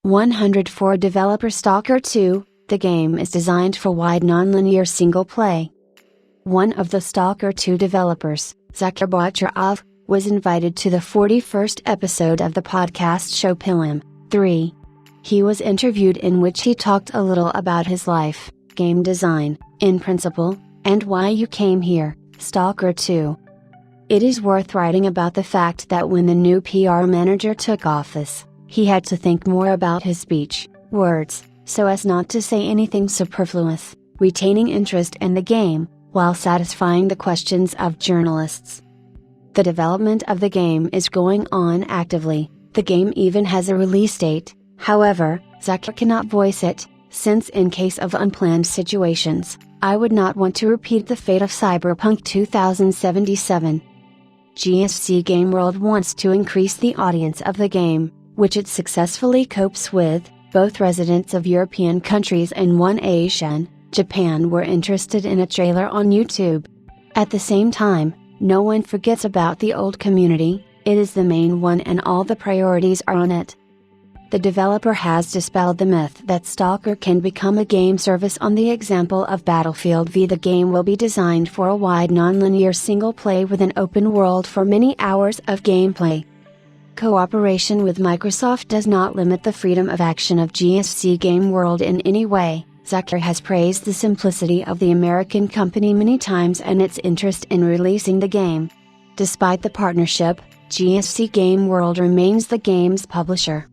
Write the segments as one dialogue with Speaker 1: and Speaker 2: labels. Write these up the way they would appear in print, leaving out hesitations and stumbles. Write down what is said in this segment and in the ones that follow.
Speaker 1: 104 Developer Stalker 2, the game is designed for wide non-linear single play. One of the Stalker 2 developers, Zakir, was invited to the 41st episode of the podcast show Pilim 3. He was interviewed, in which he talked a little about his life, game design, in principle, and why you came here, Stalker 2. It is worth writing about the fact that when the new PR manager took office, he had to think more about his speech, words, so as not to say anything superfluous, retaining interest in the game, while satisfying the questions of journalists. The development of the game is going on actively. The game even has a release date, however, Zakir cannot voice it, since in case of unplanned situations, I would not want to repeat the fate of Cyberpunk 2077. GSC Game World wants to increase the audience of the game, which it successfully copes with. Both residents of European countries and one Asian, Japan, were interested in a trailer on YouTube. At the same time, no one forgets about the old community. It is the main one and all the priorities are on it. The developer has dispelled the myth that Stalker can become a game service on the example of Battlefield V. The game will be designed for a wide non-linear single play with an open world for many hours of gameplay. Cooperation with Microsoft does not limit the freedom of action of GSC Game World in any way. Zakir has praised the simplicity of the American company many times and its interest in releasing the game. Despite the partnership, GSC Game World remains the game's publisher.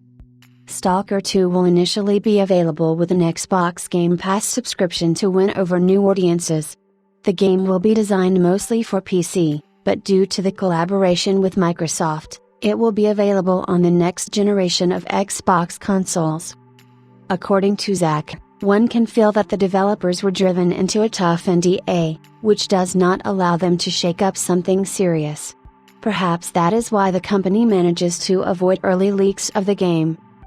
Speaker 1: Stalker 2 will initially be available with an Xbox Game Pass subscription to win over new audiences. The game will be designed mostly for PC, but due to the collaboration with Microsoft, it will be available on the next generation of Xbox consoles. According to Zach, one can feel that the developers were driven into a tough NDA, which does not allow them to shake up something serious. Perhaps that is why the company manages to avoid early leaks of the game.